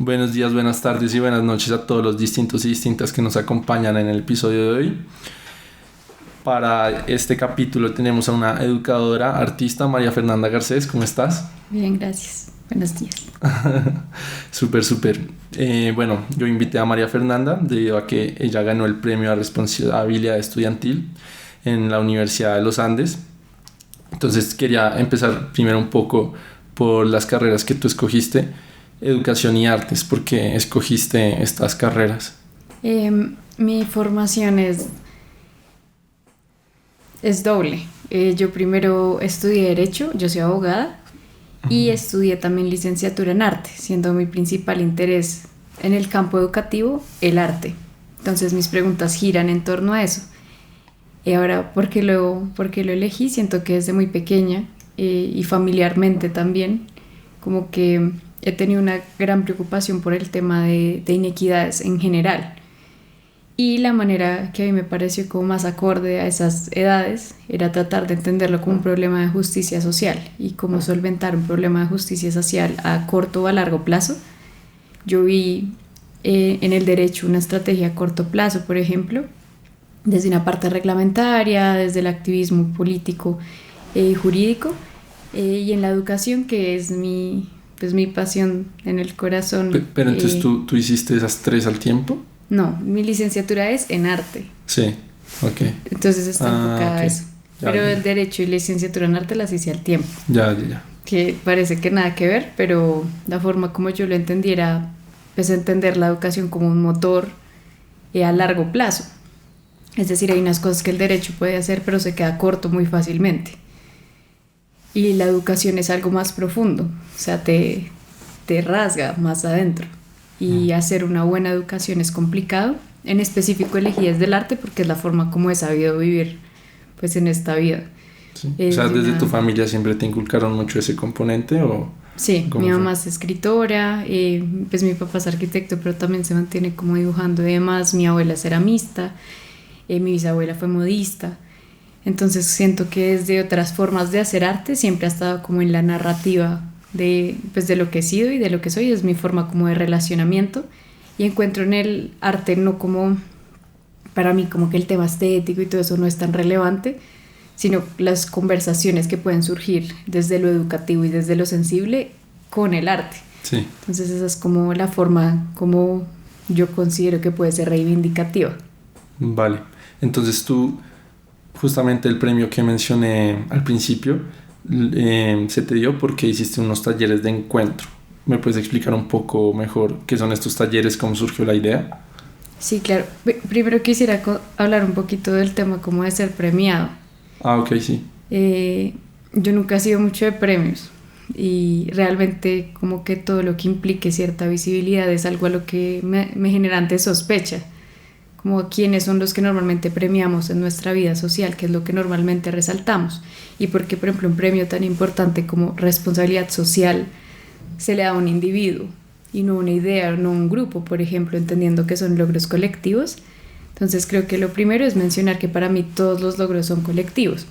Buenos días, buenas tardes y buenas noches a todos los distintos y distintas que nos acompañan en el episodio de hoy. Para este capítulo tenemos a una educadora, artista, María Fernanda Garcés. ¿Cómo estás? Bien, gracias. Buenos días. Súper, súper. Bueno, yo invité a María Fernanda debido a que ella ganó el premio a responsabilidad estudiantil en la Universidad de los Andes. Entonces quería empezar primero un poco por las carreras que tú escogiste, educación y artes. ¿Por qué escogiste estas carreras? Mi formación es doble. Yo primero estudié Derecho, yo soy abogada, y estudié también licenciatura en arte, siendo mi principal interés en el campo educativo el arte. Entonces mis preguntas giran en torno a eso. Y ahora, ¿por qué lo elegí? Siento que desde muy pequeña y familiarmente también, como que he tenido una gran preocupación por el tema de inequidades en general. Y la manera que a mí me pareció como más acorde a esas edades era tratar de entenderlo como un problema de justicia social y cómo solventar un problema de justicia social a corto o a largo plazo. Yo vi en el derecho una estrategia a corto plazo, por ejemplo, desde una parte reglamentaria, desde el activismo político y jurídico, y en la educación, que es mi pasión en el corazón. Pero entonces ¿tú hiciste esas tres al tiempo? No, mi licenciatura es en arte. Sí, ok. Entonces está enfocada ok. a eso. Ya, Pero ya. el derecho y licenciatura en arte las hice al tiempo. Ya. Que parece que nada que ver, pero la forma como yo lo entendiera, pues entender la educación como un motor a largo plazo. Es decir, hay unas cosas que el derecho puede hacer, pero se queda corto muy fácilmente. Y la educación es algo más profundo, o sea, te rasga más adentro. Y hacer una buena educación es complicado. En específico elegí desde el arte porque es la forma como he sabido vivir pues en esta vida. Sí. O sea, ¿desde tu familia siempre te inculcaron mucho ese componente o...? Sí, ¿Cómo mi fue? mamá es escritora, pues mi papá es arquitecto, pero también se mantiene como dibujando y demás. Mi abuela es ceramista, mi bisabuela fue modista. Entonces siento que desde otras formas de hacer arte siempre ha estado como en la narrativa de lo que he sido y de lo que soy. Es mi forma como de relacionamiento, y encuentro en el arte no como, para mí como que el tema estético y todo eso no es tan relevante, sino las conversaciones que pueden surgir desde lo educativo y desde lo sensible con el arte. Sí. Entonces esa es como la forma como yo considero que puede ser reivindicativa. Vale. Entonces tú, justamente el premio que mencioné al principio, se te dio porque hiciste unos talleres de encuentro. ¿Me puedes explicar un poco mejor qué son estos talleres, cómo surgió la idea? Sí, claro. Primero quisiera hablar un poquito del tema como de ser premiado. Ok, sí. Yo nunca he sido mucho de premios, y realmente como que todo lo que implique cierta visibilidad es algo a lo que me genera antes sospecha, como quiénes son los que normalmente premiamos en nuestra vida social, qué es lo que normalmente resaltamos, y por qué, por ejemplo, un premio tan importante como responsabilidad social se le da a un individuo y no una idea, no un grupo, por ejemplo, entendiendo que son logros colectivos. Entonces creo que lo primero es mencionar que para mí todos los logros son colectivos.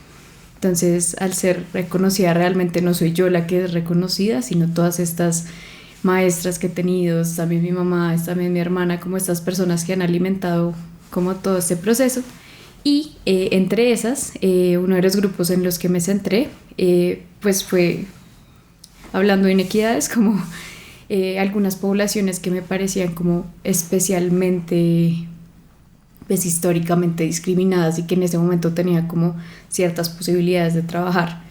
Entonces, al ser reconocida, realmente no soy yo la que es reconocida, sino todas estas maestras que he tenido, también mi mamá, también mi hermana, como estas personas que han alimentado como todo este proceso. Y entre esas, uno de los grupos en los que me centré, pues fue hablando de inequidades, como algunas poblaciones que me parecían como especialmente, pues históricamente discriminadas, y que en ese momento tenía como ciertas posibilidades de trabajar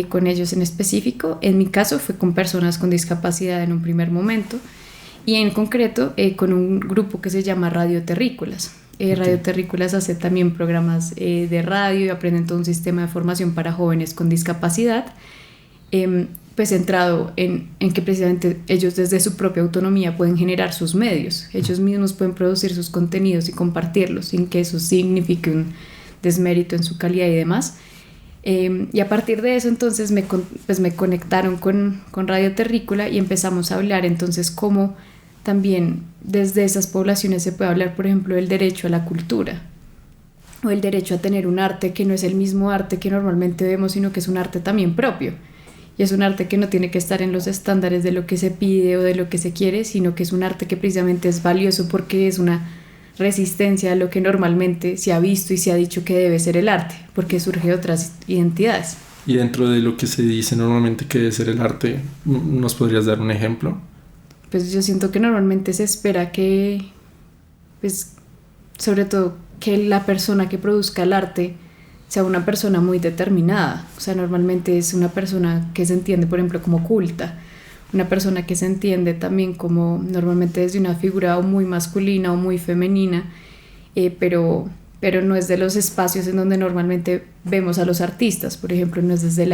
con ellos en específico. En mi caso fue con personas con discapacidad en un primer momento, y en concreto con un grupo que se llama Radio Terrícolas. Radio Terrícolas hace también programas de radio y aprenden todo un sistema de formación para jóvenes con discapacidad, pues centrado en que precisamente ellos desde su propia autonomía pueden generar sus medios, ellos mismos pueden producir sus contenidos y compartirlos sin que eso signifique un desmérito en su calidad y demás. Y a partir de eso entonces me conectaron con Radio Terrícola, y empezamos a hablar entonces cómo también desde esas poblaciones se puede hablar, por ejemplo, del derecho a la cultura, o el derecho a tener un arte que no es el mismo arte que normalmente vemos, sino que es un arte también propio, y es un arte que no tiene que estar en los estándares de lo que se pide o de lo que se quiere, sino que es un arte que precisamente es valioso porque es una resistencia a lo que normalmente se ha visto y se ha dicho que debe ser el arte, porque surge de otras identidades. Y dentro de lo que se dice normalmente que debe ser el arte, ¿nos podrías dar un ejemplo? Pues yo siento que normalmente se espera que, pues, sobre todo que la persona que produzca el arte sea una persona muy determinada. O sea, normalmente es una persona que se entiende, por ejemplo, como culta, una persona que se entiende también como normalmente desde una figura o muy masculina o muy femenina, pero no es de los espacios en donde normalmente vemos a los artistas. Por ejemplo, no es desde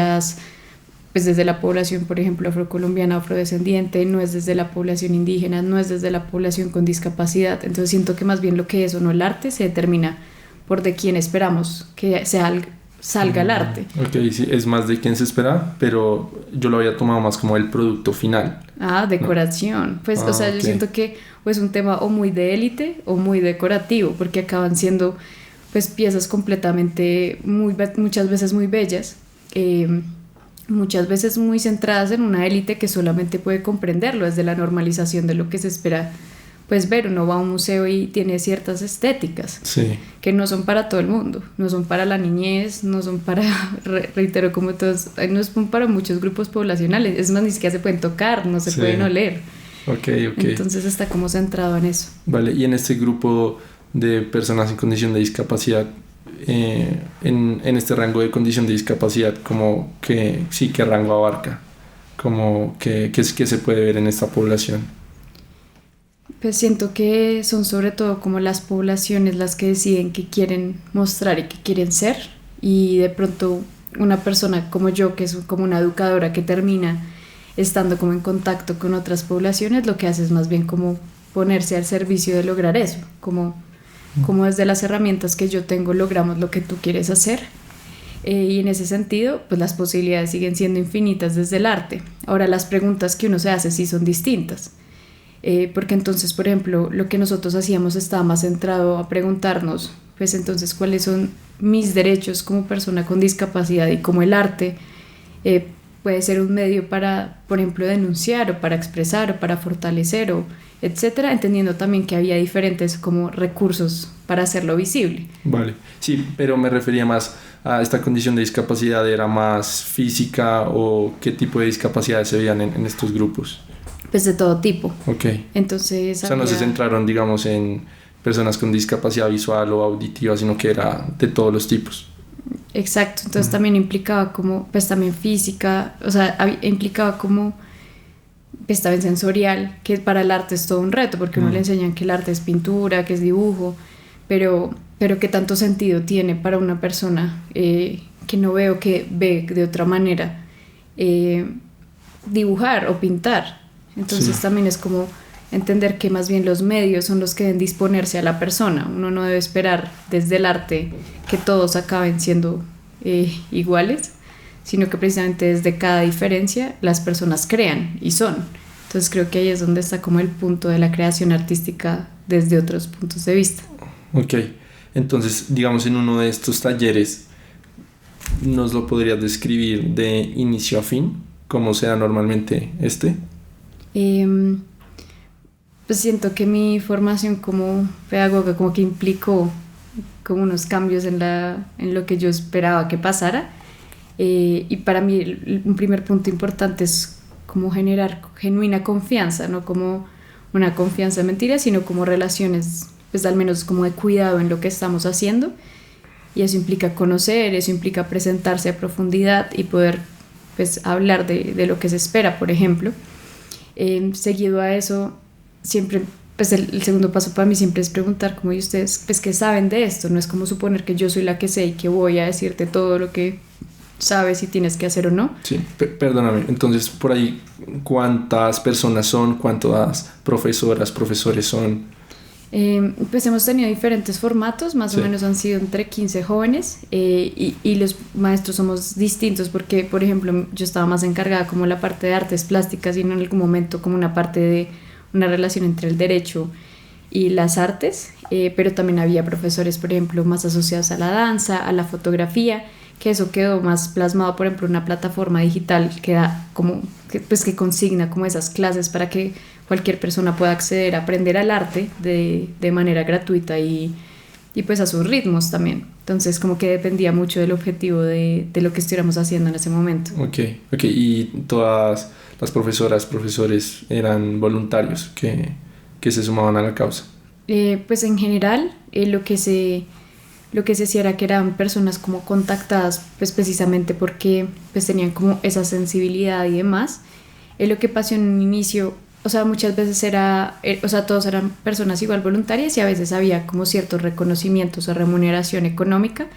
desde la población, por ejemplo, afrocolombiana, afrodescendiente, no es desde la población indígena, no es desde la población con discapacidad. Entonces siento que más bien lo que es o no el arte se determina por de quién esperamos que salga el arte. Ok, sí, es más de quién se espera, pero yo lo había tomado más como el producto final. Decoración. ¿No? Pues, o sea, yo siento que o es un tema o muy de élite o muy decorativo, porque acaban siendo pues piezas completamente muchas veces muy bellas, muchas veces muy centradas en una élite que solamente puede comprenderlo desde la normalización de lo que se espera. Pues ver, uno va a un museo y tiene ciertas estéticas que no son para todo el mundo, no son para la niñez, no son para, reitero, como todos, no son para muchos grupos poblacionales, es más, ni siquiera se pueden tocar, no se pueden oler. Okay. Entonces está como centrado en eso. Vale, y en este grupo de personas en condición de discapacidad, en este rango de condición de discapacidad, como que sí, ¿qué rango abarca? Como que se puede ver en esta población. Pues siento que son sobre todo como las poblaciones las que deciden qué quieren mostrar y qué quieren ser, y de pronto una persona como yo, que es como una educadora que termina estando como en contacto con otras poblaciones, lo que hace es más bien como ponerse al servicio de lograr eso, como desde las herramientas que yo tengo logramos lo que tú quieres hacer. Y en ese sentido, pues las posibilidades siguen siendo infinitas desde el arte. Ahora, las preguntas que uno se hace sí son distintas. Porque entonces, por ejemplo, lo que nosotros hacíamos estaba más centrado a preguntarnos, pues entonces, ¿cuáles son mis derechos como persona con discapacidad? Y cómo el arte puede ser un medio para, por ejemplo, denunciar o para expresar o para fortalecer o etcétera, entendiendo también que había diferentes como recursos para hacerlo visible. Vale, sí, pero me refería más a esta condición de discapacidad, ¿era más física o qué tipo de discapacidades se veían en estos grupos? Pues de todo tipo. Ok. Entonces, o sea, no se centraron, digamos, en personas con discapacidad visual o auditiva, sino que era de todos los tipos. Exacto, entonces también implicaba como, pues también física, o sea, implicaba como, pues también sensorial, que para el arte es todo un reto, porque uno le enseñan que el arte es pintura, que es dibujo, pero qué tanto sentido tiene para una persona que no veo, que ve de otra manera, dibujar o pintar. Entonces también es como entender que más bien los medios son los que deben disponerse a la persona. Uno no debe esperar desde el arte que todos acaben siendo iguales, sino que precisamente desde cada diferencia las personas crean y son. Entonces creo que ahí es donde está como el punto de la creación artística desde otros puntos de vista. Ok, entonces digamos en uno de estos talleres, ¿nos lo podrías describir de inicio a fin? ¿Cómo se da normalmente este? Pues siento que mi formación como pedagoga como que implicó como unos cambios en lo que yo esperaba que pasara, y para mí un primer punto importante es como generar genuina confianza, no como una confianza de mentira, sino como relaciones, pues al menos como de cuidado en lo que estamos haciendo, y eso implica conocer, eso implica presentarse a profundidad y poder pues hablar de lo que se espera, por ejemplo. Seguido a eso, siempre, pues el segundo paso para mí siempre es preguntar, como, ¿y ustedes pues qué saben de esto? No es como suponer que yo soy la que sé y que voy a decirte todo lo que sabes si tienes que hacer o no. Sí, perdóname, entonces por ahí, ¿cuántas personas son? ¿Cuántas profesoras, profesores son? Pues hemos tenido diferentes formatos, más o menos han sido entre 15 jóvenes, y los maestros somos distintos porque, por ejemplo, yo estaba más encargada como la parte de artes plásticas y en algún momento como una parte de una relación entre el derecho y las artes, pero también había profesores, por ejemplo, más asociados a la danza, a la fotografía, que eso quedó más plasmado, por ejemplo, en una plataforma digital que da como, que consigna como esas clases para que cualquier persona pueda acceder a aprender al arte de manera gratuita y pues a sus ritmos también. Entonces como que dependía mucho del objetivo de lo que estuviéramos haciendo en ese momento. Ok, ok. Y todas las profesoras, profesores eran voluntarios que se sumaban a la causa. Pues en general lo que se hacía era que eran personas como contactadas pues precisamente porque pues tenían como esa sensibilidad y demás. Lo que pasó en un inicio, o sea, muchas veces o sea, todos eran personas igual voluntarias y a veces había como ciertos reconocimientos o remuneración económica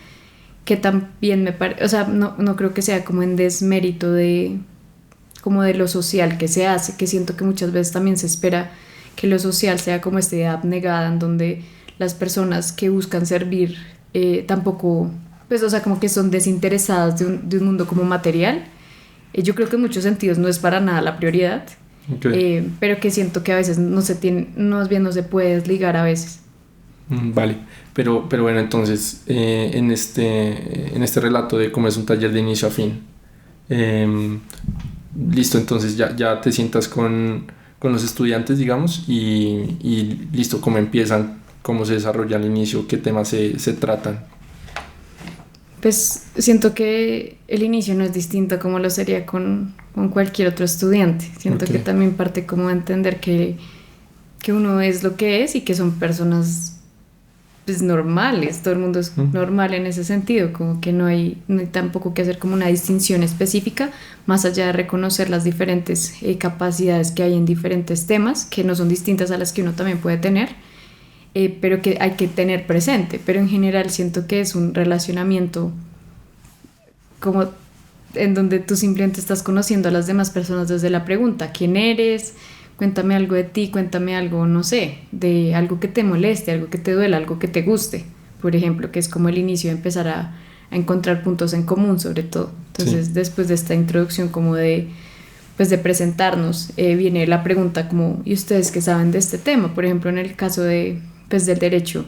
que también o sea, no creo que sea como en desmérito como de lo social que se hace, que siento que muchas veces también se espera que lo social sea como esta idea abnegada en donde las personas que buscan servir tampoco, pues o sea, como que son desinteresadas de un mundo como material. Yo creo que en muchos sentidos no es para nada la prioridad, Okay. pero que siento que a veces no se tiene, más bien no se puede desligar a veces. Vale, pero bueno, entonces en este relato de cómo es un taller de inicio a fin, em, listo, entonces ya te sientas con los estudiantes, digamos, y listo, cómo empiezan, cómo se desarrolla al inicio, qué temas se tratan. Pues siento que el inicio no es distinto como lo sería con cualquier otro estudiante. Siento Ok. que también parte como de entender que uno es lo que es y que son personas pues normales, todo el mundo es normal en ese sentido, como que no hay tampoco que hacer como una distinción específica, más allá de reconocer las diferentes capacidades que hay en diferentes temas, que no son distintas a las que uno también puede tener, pero que hay que tener presente. Pero en general siento que es un relacionamiento como en donde tú simplemente estás conociendo a las demás personas desde la pregunta, ¿quién eres? Cuéntame algo de ti, cuéntame algo, no sé, de algo que te moleste, algo que te duela, algo que te guste, por ejemplo, que es como el inicio de empezar a encontrar puntos en común sobre todo. Entonces, Sí. después de esta introducción como pues de presentarnos, viene la pregunta como, ¿y ustedes qué saben de este tema? Por ejemplo, en el caso pues, del derecho,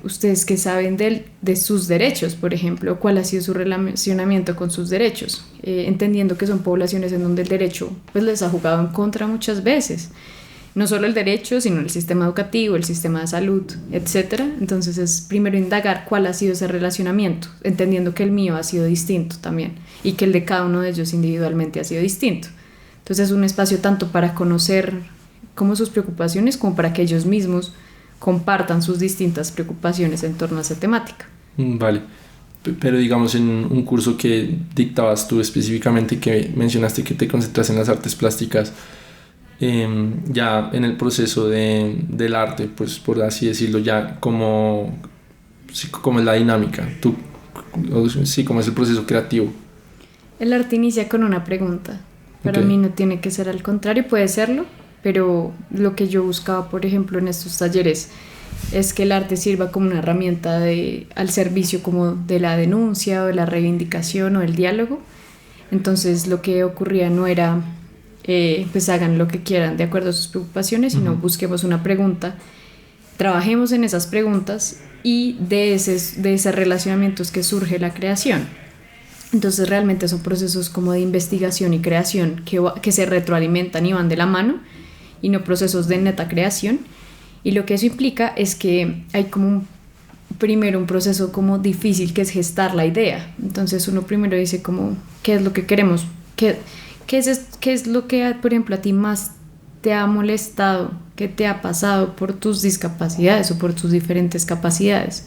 ustedes qué saben de sus derechos, por ejemplo, cuál ha sido su relacionamiento con sus derechos, entendiendo que son poblaciones en donde el derecho pues, les ha jugado en contra muchas veces, no solo el derecho, sino el sistema educativo, el sistema de salud, etcétera. Entonces es primero indagar cuál ha sido ese relacionamiento, entendiendo que el mío ha sido distinto también y que el de cada uno de ellos individualmente ha sido distinto. Entonces es un espacio tanto para conocer como sus preocupaciones como para que ellos mismos compartan sus distintas preocupaciones en torno a esa temática. Vale. Pero digamos en un curso que dictabas tú específicamente, que mencionaste que te concentras en las artes plásticas, ya en el proceso del arte, pues por así decirlo, ya como, sí, como es la dinámica, sí, como es el proceso creativo. El arte inicia con una pregunta. Para Ok. mí no tiene que ser al contrario, puede serlo, pero lo que yo buscaba, por ejemplo, en estos talleres es que el arte sirva como una herramienta al servicio como de la denuncia o de la reivindicación o del diálogo. Entonces lo que ocurría no era pues hagan lo que quieran de acuerdo a sus preocupaciones, sino busquemos una pregunta, trabajemos en esas preguntas y de ese relacionamiento es que surge la creación. Entonces realmente son procesos como de investigación y creación que se retroalimentan y van de la mano y no procesos de neta creación. Y lo que eso implica es que hay como primero un proceso como difícil que es gestar la idea. Entonces uno primero dice como qué es lo que queremos, qué es lo que por ejemplo a ti más te ha molestado, qué te ha pasado por tus discapacidades o por tus diferentes capacidades.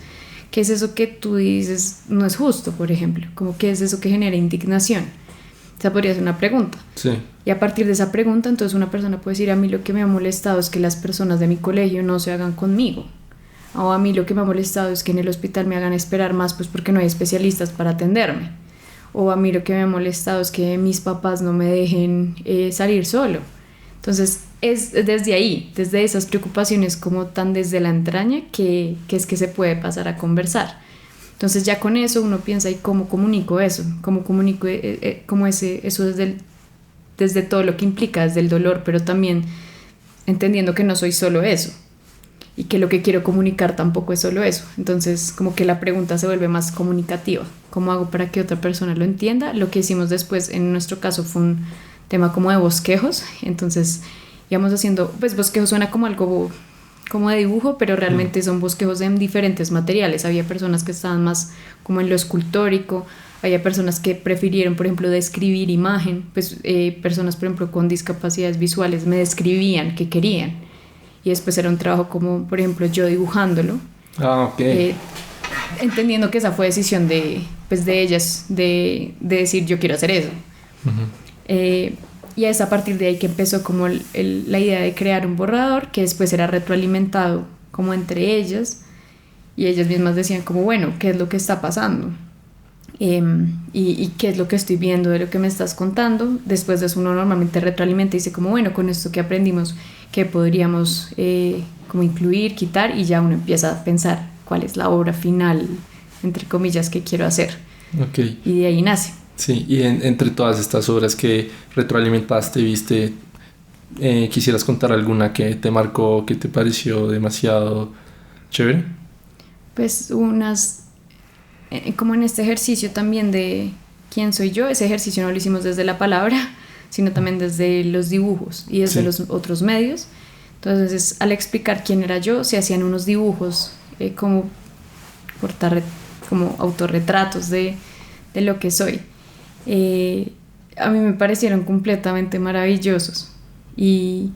¿Qué es eso que tú dices no es justo, por ejemplo? Como qué es eso que genera indignación. Esa podría ser una pregunta. Sí. Y a partir de esa pregunta, entonces una persona puede decir, a mí lo que me ha molestado es que las personas de mi colegio no se hagan conmigo. O a mí lo que me ha molestado es que en el hospital me hagan esperar más, pues porque no hay especialistas para atenderme. O a mí lo que me ha molestado es que mis papás no me dejen salir solo. Entonces es desde ahí, desde esas preocupaciones como tan desde la entraña que es que se puede pasar a conversar. Entonces ya con eso uno piensa, ¿y cómo comunico eso? ¿Cómo comunico eso desde todo lo que implica, desde el dolor, pero también entendiendo que no soy solo eso? y que lo que quiero comunicar tampoco es solo eso. Entonces, como que la pregunta se vuelve más comunicativa. ¿Cómo hago para que otra persona lo entienda? Lo que hicimos después, en nuestro caso, fue un tema como de bosquejos. Entonces, íbamos haciendo, pues bosquejo suena como algo como de dibujo, pero realmente son bosquejos en diferentes materiales. Había personas que estaban más como en lo escultórico, había personas que prefirieron, por ejemplo, describir imagen, pues personas, por ejemplo, con discapacidades visuales me describían qué querían. Y después era un trabajo como, por ejemplo, yo dibujándolo. Ok. Entendiendo que esa fue decisión pues de ellas, de decir yo quiero hacer eso. Y es a partir de ahí que empezó como la idea de crear un borrador que después era retroalimentado como entre ellas, y ellas mismas decían como, bueno, ¿qué es lo que está pasando? Y qué es lo que estoy viendo de lo que me estás contando. Después de eso uno normalmente retroalimenta y dice como, bueno, con esto que aprendimos, ¿qué podríamos como incluir, quitar? Y ya uno empieza a pensar cuál es la obra final, entre comillas, que quiero hacer. Okay. Y de ahí nace. Sí, y entre todas estas obras que retroalimentaste, viste, ¿quisieras contar alguna que te marcó, que te pareció demasiado chévere? Pues unas, como en este ejercicio también de quién soy yo, ese ejercicio no lo hicimos desde la palabra, sino también desde los dibujos y desde los otros medios. Entonces, al explicar quién era yo, se hacían unos dibujos como autorretratos de lo que soy. A mí me parecieron completamente maravillosos y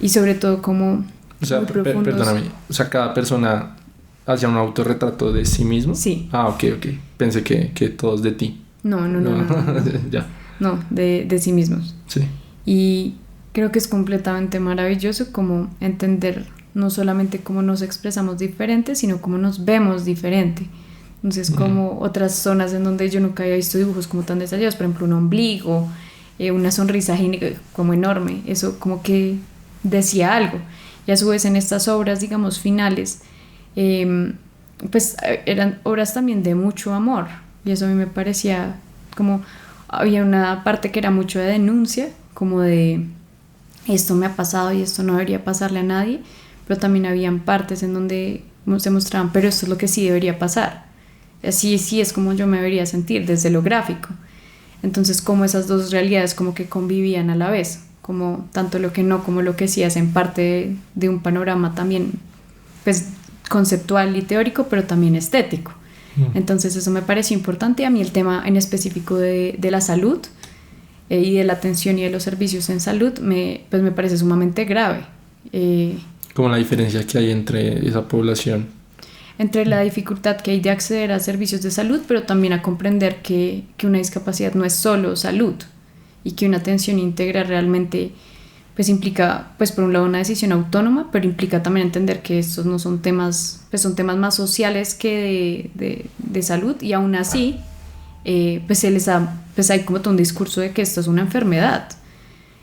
sobre todo como muy profundos. Perdóname, o sea, cada persona hacía un autorretrato de sí mismo. Sí. Ok, pensé que todos de ti. No. Ya. No, de sí mismos. Sí. Y creo que es completamente maravilloso como entender no solamente cómo nos expresamos diferente, sino cómo nos vemos diferente. Entonces, como otras zonas en donde yo nunca había visto dibujos como tan detallados, por ejemplo, un ombligo, una sonrisa como enorme, eso como que decía algo. Y a su vez en estas obras, digamos, finales, pues eran obras también de mucho amor, y eso a mí me parecía como, había una parte que era mucho de denuncia, como de esto me ha pasado y esto no debería pasarle a nadie, pero también habían partes en donde se mostraban, pero esto es lo que sí debería pasar. Así sí es como yo me debería sentir desde lo gráfico. Entonces, como esas dos realidades como que convivían a la vez, como tanto lo que no como lo que sí hacen parte de un panorama también pues conceptual y teórico, pero también estético. Entonces eso me pareció importante. A mí el tema en específico de la salud y de la atención y de los servicios en salud pues me parece sumamente grave. Como la diferencia que hay entre esa población. Entre la dificultad que hay de acceder a servicios de salud, pero también a comprender que una discapacidad no es solo salud y que una atención integral realmente pues implica, pues por un lado una decisión autónoma, pero implica también entender que estos no son temas, pues son temas más sociales que de salud, y aún así pues pues hay como todo un discurso de que esto es una enfermedad.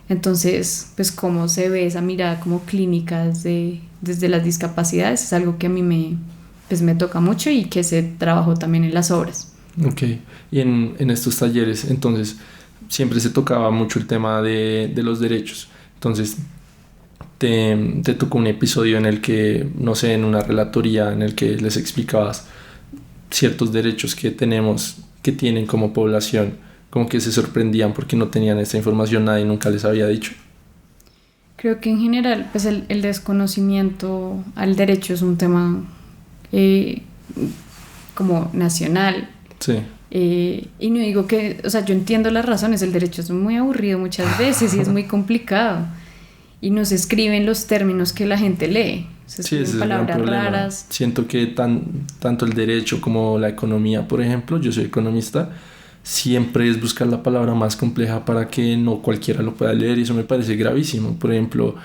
Entonces, pues cómo se ve esa mirada como clínica desde las discapacidades es algo que a mí me toca mucho y que se trabajó también en las obras. Ok, y en estos talleres, entonces, siempre se tocaba mucho el tema de los derechos. Entonces, te tocó un episodio en el que, no sé, en una relatoría en el que les explicabas ciertos derechos que tienen como población, como que se sorprendían porque no tenían esta información, nadie nunca les había dicho. Creo que en general, pues el desconocimiento al derecho es un tema como nacional. Sí. Y no digo que, o sea, yo entiendo las razones, el derecho es muy aburrido muchas veces y es muy complicado y no se escriben los términos que la gente lee, se escriben palabras raras. Siento que tanto el derecho como la economía, por ejemplo, yo soy economista, siempre es buscar la palabra más compleja para que no cualquiera lo pueda leer, y eso me parece gravísimo. Por ejemplo,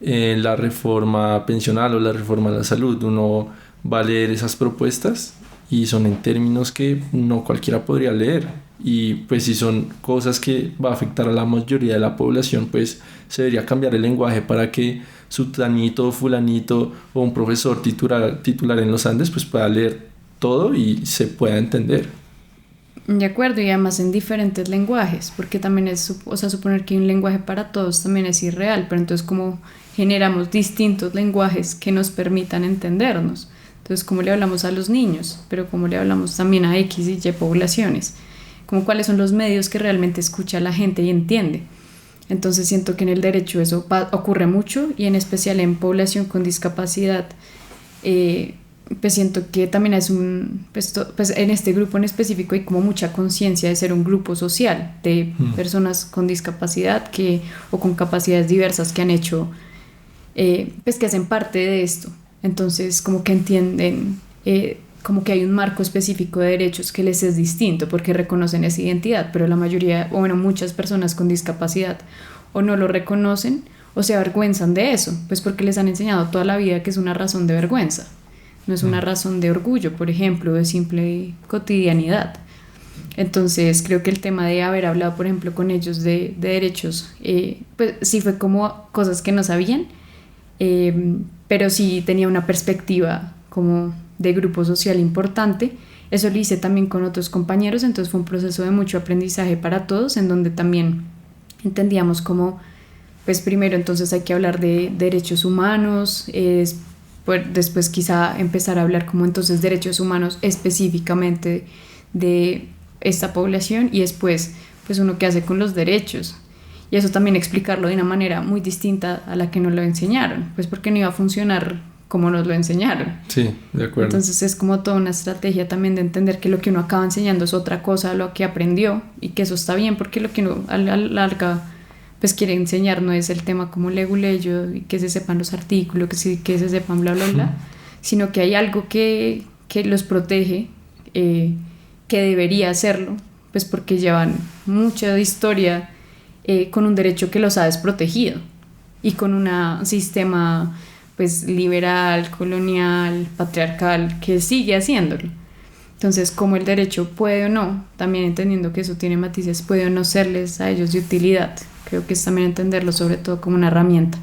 la reforma pensional o la reforma a la salud, uno va a leer esas propuestas y son en términos que no cualquiera podría leer, y pues si son cosas que va a afectar a la mayoría de la población, pues se debería cambiar el lenguaje para que sutanito o fulanito o un profesor titular en los Andes pues pueda leer todo y se pueda entender. De acuerdo, y además en diferentes lenguajes, porque también es, o sea, suponer que hay un lenguaje para todos también es irreal, pero entonces como generamos distintos lenguajes que nos permitan entendernos. Entonces, ¿cómo le hablamos a los niños? Pero ¿cómo le hablamos también a X y Y poblaciones? Como cuáles son los medios que realmente escucha la gente y entiende. Entonces siento que en el derecho eso ocurre mucho y en especial en población con discapacidad. Pues siento que también es pues en este grupo en específico hay como mucha conciencia de ser un grupo social de personas con discapacidad o con capacidades diversas que han hecho, pues que hacen parte de esto. Entonces como que entienden, como que hay un marco específico de derechos que les es distinto porque reconocen esa identidad, pero la mayoría, o bueno, muchas personas con discapacidad o no lo reconocen o se avergüenzan de eso, pues porque les han enseñado toda la vida que es una razón de vergüenza. No es una razón de orgullo, por ejemplo, de simple cotidianidad. Entonces creo que el tema de haber hablado, por ejemplo, con ellos de derechos, pues sí fue como cosas que no sabían, pero sí tenía una perspectiva como de grupo social importante. Eso lo hice también con otros compañeros, entonces fue un proceso de mucho aprendizaje para todos, en donde también entendíamos cómo, pues primero entonces hay que hablar de derechos humanos, después quizá empezar a hablar como entonces derechos humanos específicamente de esta población y después pues uno qué hace con los derechos y eso también explicarlo de una manera muy distinta a la que nos lo enseñaron, pues porque no iba a funcionar como nos lo enseñaron. Sí, de acuerdo. Entonces es como toda una estrategia también de entender que lo que uno acaba enseñando es otra cosa a lo que aprendió y que eso está bien porque lo que uno a la larga pues quiere enseñar no es el tema como leguleyo y que se sepan los artículos, que se sepan bla bla bla, sino que hay algo que los protege, que debería hacerlo, pues porque llevan mucha historia con un derecho que los ha desprotegido y con un sistema pues liberal, colonial, patriarcal que sigue haciéndolo. Entonces, como el derecho puede o no, también entendiendo que eso tiene matices, puede o no serles a ellos de utilidad. Creo que es también entenderlo sobre todo como una herramienta.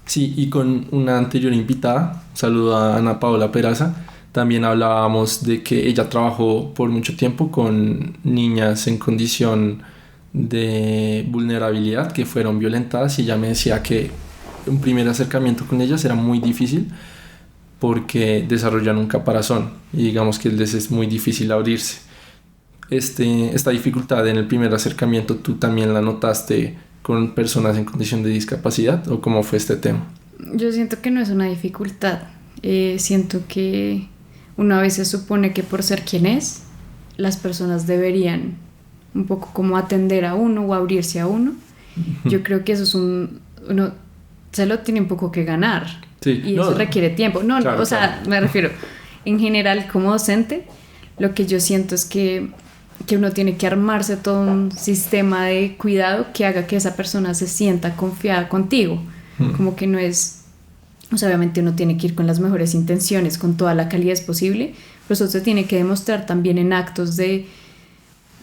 Sí, y con una anterior invitada, saludo a Ana Paola Peraza, también hablábamos de que ella trabajó por mucho tiempo con niñas en condición de vulnerabilidad que fueron violentadas y ella me decía que un primer acercamiento con ellas era muy difícil porque desarrollan un caparazón y digamos que les es muy difícil abrirse. Esta dificultad en el primer acercamiento, ¿tú también la notaste con personas en condición de discapacidad o cómo fue este tema? Yo siento que no es una dificultad, siento que uno a veces supone que por ser quien es, las personas deberían un poco como atender a uno o abrirse a uno. Yo creo que eso es uno se lo tiene un poco que ganar, sí, y eso requiere tiempo. Claro, o sea, claro. Me refiero, en general como docente, lo que yo siento es que uno tiene que armarse todo un sistema de cuidado que haga que esa persona se sienta confiada contigo. Como que no es, o sea, obviamente uno tiene que ir con las mejores intenciones, con toda la calidez posible, pero eso se tiene que demostrar también en actos de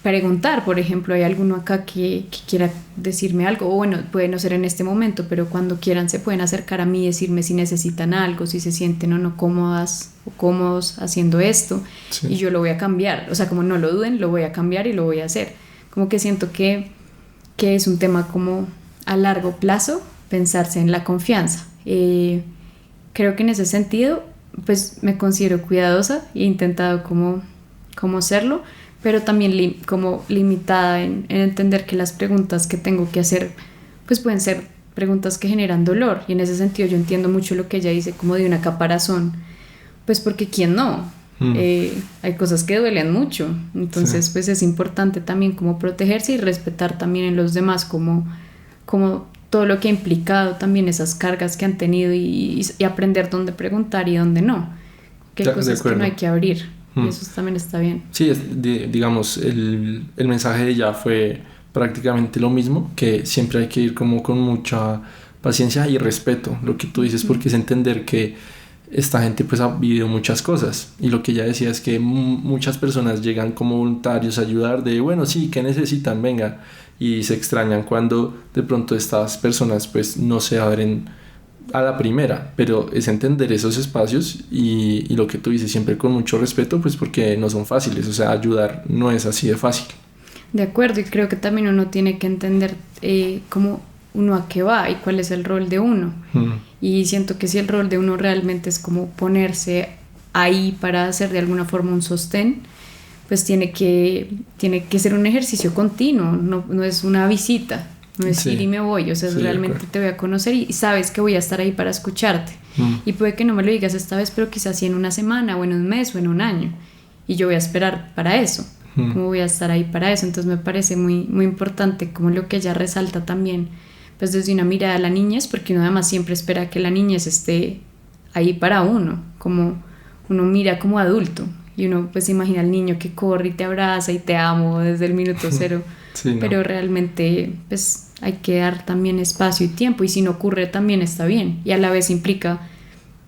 preguntar. Por ejemplo, hay alguno acá que quiera decirme algo, o bueno, puede no ser en este momento, pero cuando quieran se pueden acercar a mí y decirme si necesitan algo, si se sienten o no cómodas o cómodos haciendo esto, sí. Y yo lo voy a cambiar, o sea, como no lo duden, lo voy a cambiar y lo voy a hacer. Como que siento que es un tema como a largo plazo, pensarse en la confianza. Creo que en ese sentido, pues me considero cuidadosa y he intentado como serlo, pero también como limitada en entender que las preguntas que tengo que hacer pues pueden ser preguntas que generan dolor, y en ese sentido yo entiendo mucho lo que ella dice como de una caparazón, pues porque ¿quién no? Hay cosas que duelen mucho, entonces sí. Pues es importante también como protegerse y respetar también en los demás como todo lo que ha implicado también esas cargas que han tenido y aprender dónde preguntar y dónde no, qué cosas que no hay que abrir. Y eso también está bien. Sí, digamos, el mensaje de ella fue prácticamente lo mismo, que siempre hay que ir como con mucha paciencia y respeto, lo que tú dices, porque es entender que esta gente pues ha vivido muchas cosas, y lo que ella decía es que muchas personas llegan como voluntarios a ayudar de, bueno, sí, ¿qué necesitan? Venga, y se extrañan cuando de pronto estas personas pues no se abren a la primera, pero es entender esos espacios y lo que tú dices siempre con mucho respeto, pues porque no son fáciles, o sea, ayudar no es así de fácil. De acuerdo, y creo que también uno tiene que entender cómo uno a qué va y cuál es el rol de uno. Y siento que si el rol de uno realmente es como ponerse ahí para hacer de alguna forma un sostén, pues tiene que ser un ejercicio continuo, no es una visita, no es ir y me voy, o sea, sí, realmente te voy a conocer y sabes que voy a estar ahí para escucharte. Y puede que no me lo digas esta vez, pero quizás sí en una semana o en un mes o en un año, y yo voy a esperar para eso. Cómo voy a estar ahí para eso. Entonces me parece muy, muy importante como lo que ella resalta también, pues desde una mirada a la niñez, porque uno además siempre espera que la niñez esté ahí para uno, como uno mira como adulto y uno pues imagina al niño que corre y te abraza y te amo desde el minuto cero. Sí, ¿no? Pero realmente pues hay que dar también espacio y tiempo, y si no ocurre también está bien, y a la vez implica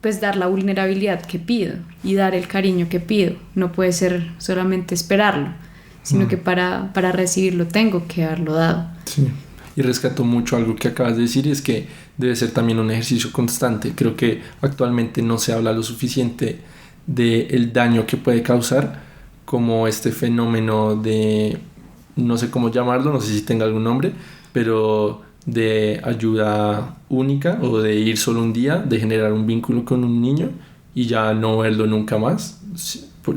pues dar la vulnerabilidad que pido y dar el cariño que pido. No puede ser solamente esperarlo, sino que para recibirlo tengo que haberlo dado. Sí. Y rescato mucho algo que acabas de decir, y es que debe ser también un ejercicio constante. Creo que actualmente no se habla lo suficiente del daño que puede causar, como este fenómeno de, no sé cómo llamarlo, no sé si tenga algún nombre, pero de ayuda única o de ir solo un día, de generar un vínculo con un niño y ya no verlo nunca más.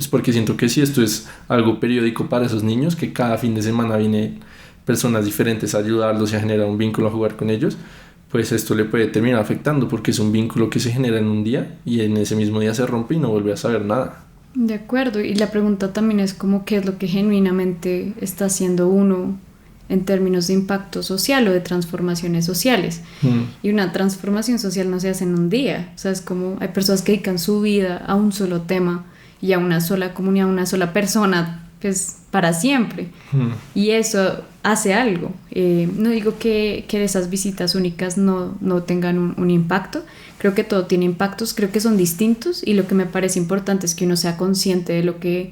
Porque siento que si esto es algo periódico para esos niños, que cada fin de semana vienen personas diferentes a ayudarlos y a generar un vínculo, a jugar con ellos, pues esto le puede terminar afectando, porque es un vínculo que se genera en un día y en ese mismo día se rompe y no vuelve a saber nada. De acuerdo, y la pregunta también es como qué es lo que genuinamente está haciendo uno en términos de impacto social o de transformaciones sociales. Y una transformación social no se hace en un día, o sea, es como hay personas que dedican su vida a un solo tema y a una sola comunidad, a una sola persona, pues para siempre. Y eso hace algo. No digo que esas visitas únicas no tengan un impacto. Creo que todo tiene impactos, creo que son distintos, y lo que me parece importante es que uno sea consciente de lo que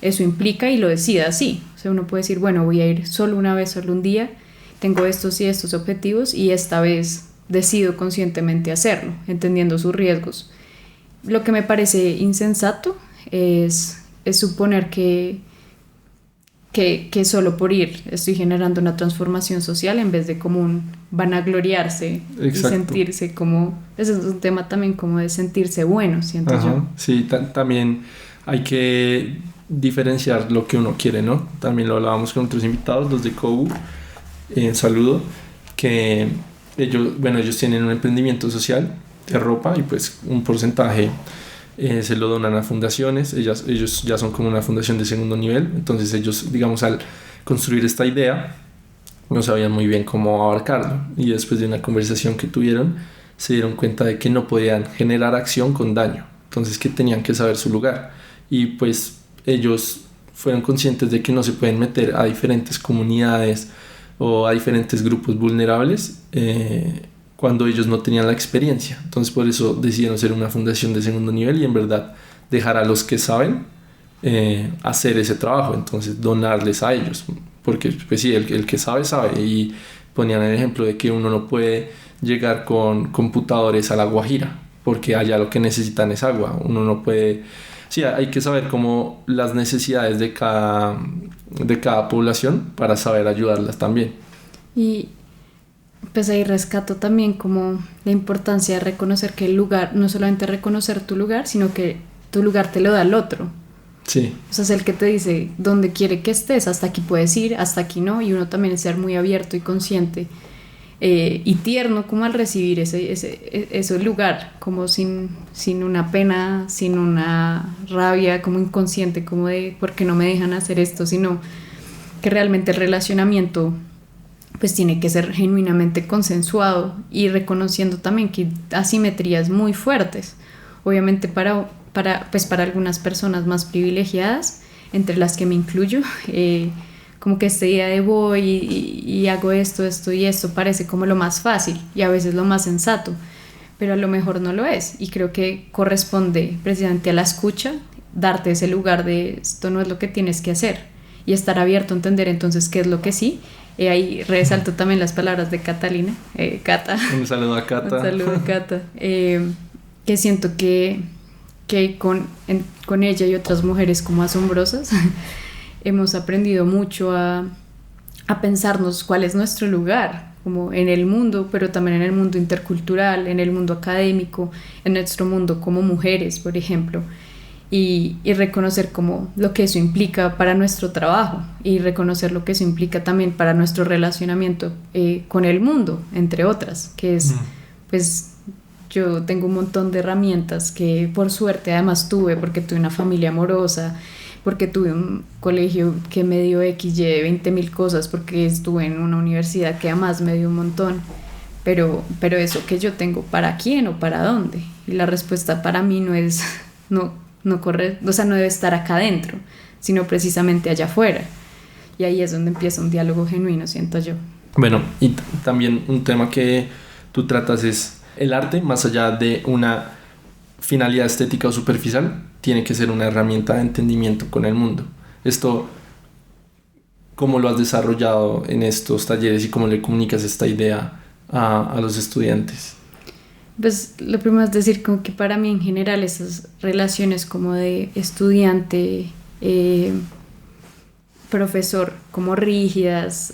eso implica y lo decida así. O sea, uno puede decir, bueno, voy a ir solo una vez, solo un día, tengo estos y estos objetivos y esta vez decido conscientemente hacerlo, entendiendo sus riesgos. Lo que me parece insensato es suponer que solo por ir estoy generando una transformación social, en vez de como un vanagloriarse. Exacto. Y sentirse como, ese es un tema también como de sentirse bueno, siento yo. Sí, también hay que diferenciar lo que uno quiere, ¿no? También lo hablábamos con otros invitados, los de Kobu, saludo, que ellos tienen un emprendimiento social de ropa y pues un porcentaje se lo donan a fundaciones. Ellos ya son como una fundación de segundo nivel, entonces ellos, digamos, al construir esta idea no sabían muy bien cómo abarcarlo, y después de una conversación que tuvieron se dieron cuenta de que no podían generar acción con daño, entonces que tenían que saber su lugar, y pues ellos fueron conscientes de que no se pueden meter a diferentes comunidades o a diferentes grupos vulnerables cuando ellos no tenían la experiencia. Entonces por eso decidieron ser una fundación de segundo nivel y en verdad dejar a los que saben hacer ese trabajo, entonces donarles a ellos, porque pues sí, el que sabe, y ponían el ejemplo de que uno no puede llegar con computadores a La Guajira porque allá lo que necesitan es agua. Uno no puede... Sí, hay que saber cómo las necesidades de cada población para saber ayudarlas también. Y pues ahí rescato también como la importancia de reconocer que el lugar, no solamente reconocer tu lugar, sino que tu lugar te lo da el otro. Sí. O sea, es el que te dice dónde quiere que estés, hasta aquí puedes ir, hasta aquí no, y uno también es ser muy abierto y consciente y tierno como al recibir ese lugar, como sin una pena, sin una rabia, como inconsciente, como de ¿por qué no me dejan hacer esto? Sino que realmente el relacionamiento pues tiene que ser genuinamente consensuado, y reconociendo también que hay asimetrías muy fuertes, obviamente para algunas personas más privilegiadas, entre las que me incluyo, como que este día de voy y hago esto y esto parece como lo más fácil y a veces lo más sensato, pero a lo mejor no lo es, y creo que corresponde precisamente a la escucha darte ese lugar de esto no es lo que tienes que hacer, y estar abierto a entender entonces qué es lo que sí. Ahí resalto también las palabras de Catalina, Cata. Un saludo a Cata. Un saludo a Cata. Que siento que con ella y otras mujeres como asombrosas hemos aprendido mucho a pensarnos cuál es nuestro lugar, como en el mundo, pero también en el mundo intercultural, en el mundo académico, en nuestro mundo como mujeres, por ejemplo. Y reconocer como lo que eso implica para nuestro trabajo y reconocer lo que eso implica también para nuestro relacionamiento con el mundo, entre otras, que es, pues, yo tengo un montón de herramientas que por suerte además tuve, porque tuve una familia amorosa, porque tuve un colegio que me dio XY 20.000 cosas, porque estuve en una universidad que además me dio un montón, pero eso que yo tengo, ¿para quién o para dónde? Y la respuesta para mí no es... no corre, o sea, no debe estar acá adentro, sino precisamente allá afuera. Y ahí es donde empieza un diálogo genuino, siento yo. Bueno, y también un tema que tú tratas es el arte, más allá de una finalidad estética o superficial, tiene que ser una herramienta de entendimiento con el mundo. Esto, ¿cómo lo has desarrollado en estos talleres y cómo le comunicas esta idea a los estudiantes? Pues lo primero es decir como que para mí en general esas relaciones como de estudiante, profesor, como rígidas,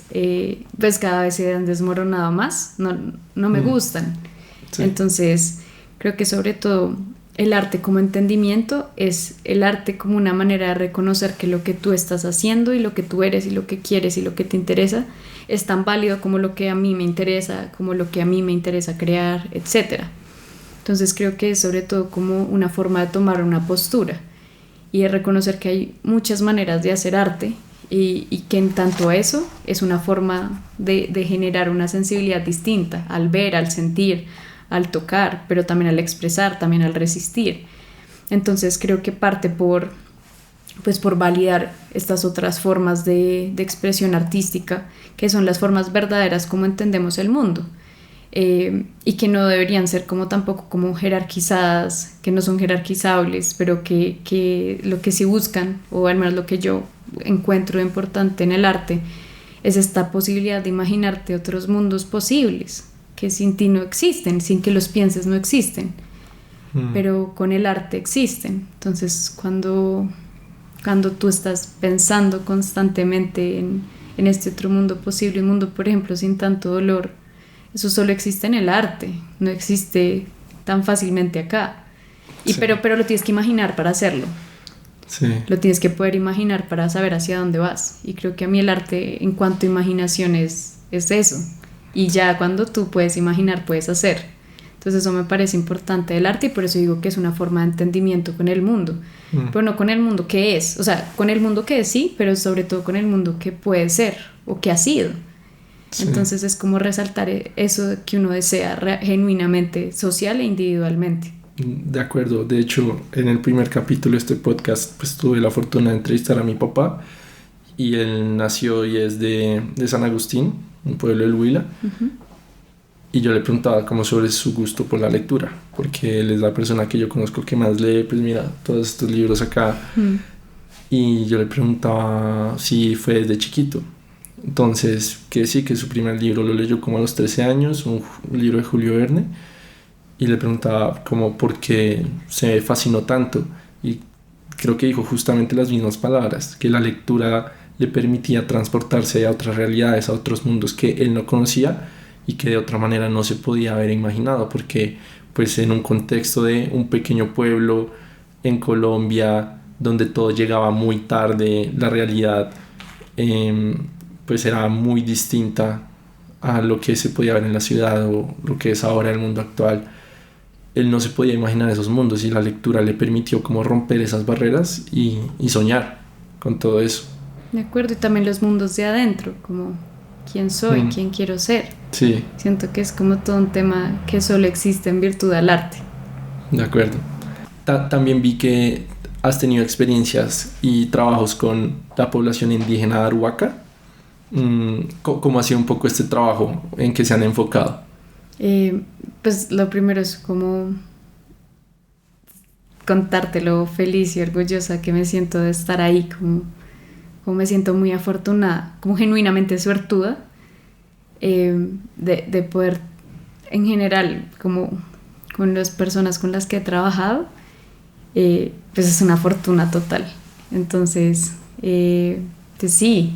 pues cada vez se han desmoronado más, no me gustan. Sí. Entonces creo que sobre todo el arte como entendimiento es el arte como una manera de reconocer que lo que tú estás haciendo y lo que tú eres y lo que quieres y lo que te interesa es tan válido como lo que a mí me interesa, como lo que a mí me interesa crear, etc. Entonces creo que es sobre todo como una forma de tomar una postura y de reconocer que hay muchas maneras de hacer arte y que en tanto a eso es una forma de generar una sensibilidad distinta al ver, al sentir, al tocar, pero también al expresar, también al resistir. Entonces creo que parte por validar estas otras formas de expresión artística, que son las formas verdaderas como entendemos el mundo, y que no deberían ser como tampoco como jerarquizadas, que no son jerarquizables, pero que lo que sí buscan, o al menos lo que yo encuentro importante en el arte, es esta posibilidad de imaginarte otros mundos posibles, que sin ti no existen, sin que los pienses no existen, pero con el arte existen. Entonces cuando tú estás pensando constantemente en este otro mundo posible, un mundo por ejemplo sin tanto dolor, eso solo existe en el arte, no existe tan fácilmente acá. Sí. Pero lo tienes que imaginar para hacerlo. Sí. Lo tienes que poder imaginar para saber hacia dónde vas. Y creo que a mí el arte en cuanto a imaginación es eso. Y ya cuando tú puedes imaginar, puedes hacer. Entonces eso me parece importante del arte y por eso digo que es una forma de entendimiento con el mundo. Pero no con el mundo que es, o sea, con el mundo que es sí, pero sobre todo con el mundo que puede ser o que ha sido. Sí. Entonces es como resaltar eso que uno desea genuinamente, social e individualmente. De acuerdo, de hecho en el primer capítulo de este podcast pues tuve la fortuna de entrevistar a mi papá y él nació y es de San Agustín, un pueblo del Huila. Uh-huh. Y yo le preguntaba como sobre su gusto por la lectura, porque él es la persona que yo conozco que más lee, pues mira, todos estos libros acá. Y yo le preguntaba si fue desde chiquito. Entonces, que sí, que su primer libro lo leyó como a los 13 años, un libro de Julio Verne. Y le preguntaba como por qué se fascinó tanto. Y creo que dijo justamente las mismas palabras, que la lectura le permitía transportarse a otras realidades, a otros mundos que él no conocía y que de otra manera no se podía haber imaginado, porque pues en un contexto de un pequeño pueblo en Colombia donde todo llegaba muy tarde, la realidad pues era muy distinta a lo que se podía ver en la ciudad o lo que es ahora el mundo actual. Él no se podía imaginar esos mundos y la lectura le permitió como romper esas barreras y soñar con todo eso. De acuerdo, y también los mundos de adentro, como quién soy, quién quiero ser. Sí. Siento que es como todo un tema que solo existe en virtud del arte. De acuerdo. También vi que has tenido experiencias y trabajos con la población indígena Arhuaca. ¿Cómo ha sido un poco este trabajo? ¿En qué se han enfocado? Pues lo primero es como contarte lo feliz y orgullosa que me siento de estar ahí como como me siento muy afortunada, como genuinamente suertuda, de poder, en general, como con las personas con las que he trabajado, pues es una fortuna total. Entonces, pues sí,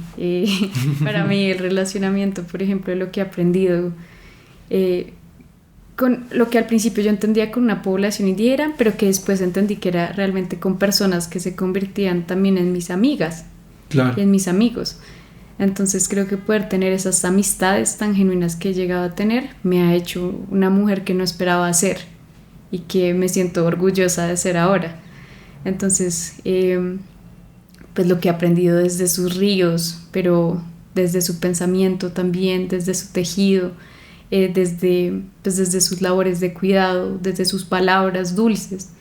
para mí el relacionamiento, por ejemplo, lo que he aprendido, con lo que al principio yo entendía con una población indígena, pero que después entendí que era realmente con personas que se convertían también en mis amigas, Claro. y en mis amigos. Entonces creo que poder tener esas amistades tan genuinas que he llegado a tener me ha hecho una mujer que no esperaba ser y que me siento orgullosa de ser ahora. Entonces, pues lo que he aprendido desde sus ríos, pero desde su pensamiento también, desde su tejido, desde sus labores de cuidado, desde sus palabras dulces,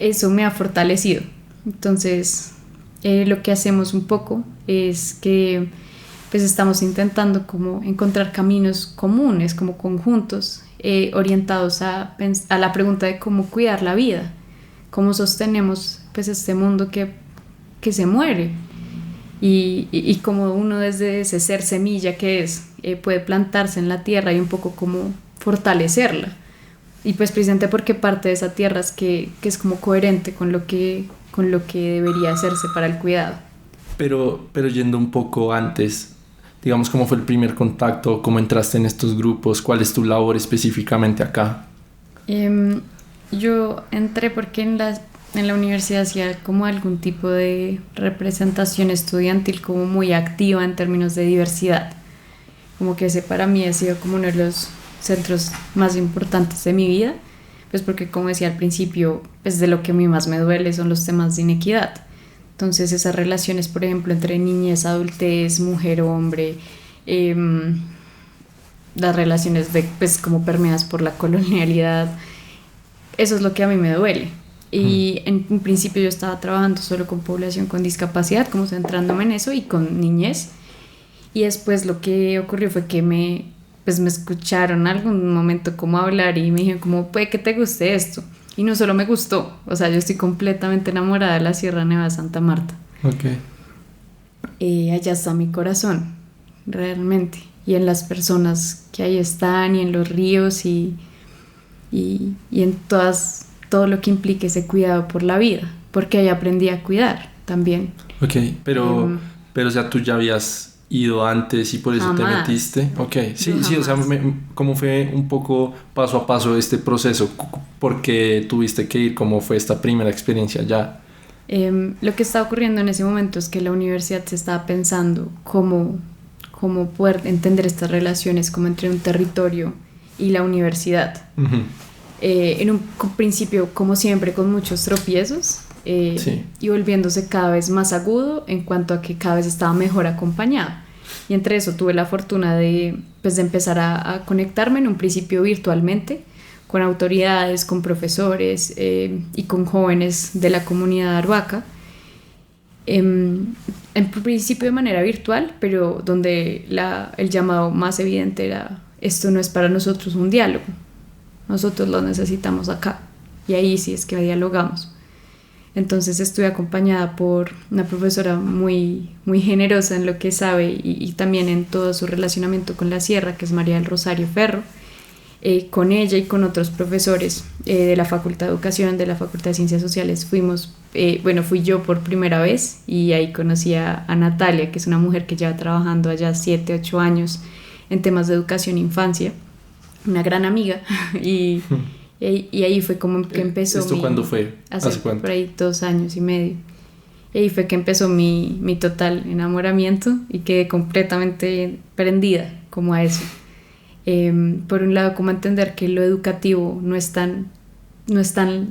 eso me ha fortalecido. Entonces, lo que hacemos un poco es que pues estamos intentando como encontrar caminos comunes, como conjuntos, orientados a la pregunta de cómo cuidar la vida, cómo sostenemos pues este mundo que se muere, y cómo uno desde ese ser semilla que es, puede plantarse en la tierra y un poco como fortalecerla, y pues precisamente porque parte de esa tierra es que es como coherente con lo que debería hacerse para el cuidado. Pero yendo un poco antes, digamos, ¿cómo fue el primer contacto? ¿Cómo entraste en estos grupos? ¿Cuál es tu labor específicamente acá? Yo entré porque en la universidad hacía como algún tipo de representación estudiantil como muy activa en términos de diversidad. Como que ese para mí ha sido como uno de los centros más importantes de mi vida, pues porque como decía al principio, pues de lo que a mí más me duele son los temas de inequidad. Entonces esas relaciones, por ejemplo, entre niñez, adultez, mujer, hombre, las relaciones pues como permeadas por la colonialidad, eso es lo que a mí me duele. Y en un principio yo estaba trabajando solo con población con discapacidad, como centrándome en eso, y con niñez. Y después lo que ocurrió fue que me escucharon en algún momento como hablar y me dijeron como, puede que te guste esto. Y no solo me gustó, o sea, yo estoy completamente enamorada de la Sierra Nevada de Santa Marta. Okay. Allá está mi corazón, realmente. Y en las personas que ahí están, y en los ríos, y en todo lo que implique ese cuidado por la vida, porque ahí aprendí a cuidar también. Ok, pero o sea, tú ya habías ido antes y por eso jamás. te metiste. Ok, sí, Yo sí, o sea, jamás. ¿cómo fue un poco paso a paso este proceso? ¿Por qué tuviste que ir? ¿Cómo fue esta primera experiencia ya? Lo que está ocurriendo en ese momento es que la universidad se estaba pensando cómo poder entender estas relaciones como entre un territorio y la universidad. Uh-huh. En un principio, como siempre, con muchos tropiezos, Sí. y volviéndose cada vez más agudo en cuanto a que cada vez estaba mejor acompañado. Y entre eso tuve la fortuna de empezar a conectarme en un principio virtualmente con autoridades, con profesores, y con jóvenes de la comunidad arhuaca. En principio de manera virtual, pero donde el llamado más evidente era: esto no es para nosotros un diálogo, nosotros lo necesitamos acá, y ahí sí es que dialogamos. Entonces estuve acompañada por una profesora muy, muy generosa en lo que sabe, y también en todo su relacionamiento con la sierra, que es María del Rosario Ferro. Con ella y con otros profesores de la Facultad de Educación, de la Facultad de Ciencias Sociales, fui yo por primera vez, y ahí conocí a Natalia, que es una mujer que lleva trabajando allá 7, 8 años en temas de educación e infancia, una gran amiga. y ahí fue como que empezó. ¿Esto cuándo fue? ¿Hace cuánto? Por ahí 2 años y medio. Y ahí fue que empezó mi total enamoramiento, y quedé completamente prendida como a eso. Por un lado, como entender que lo educativo no es tan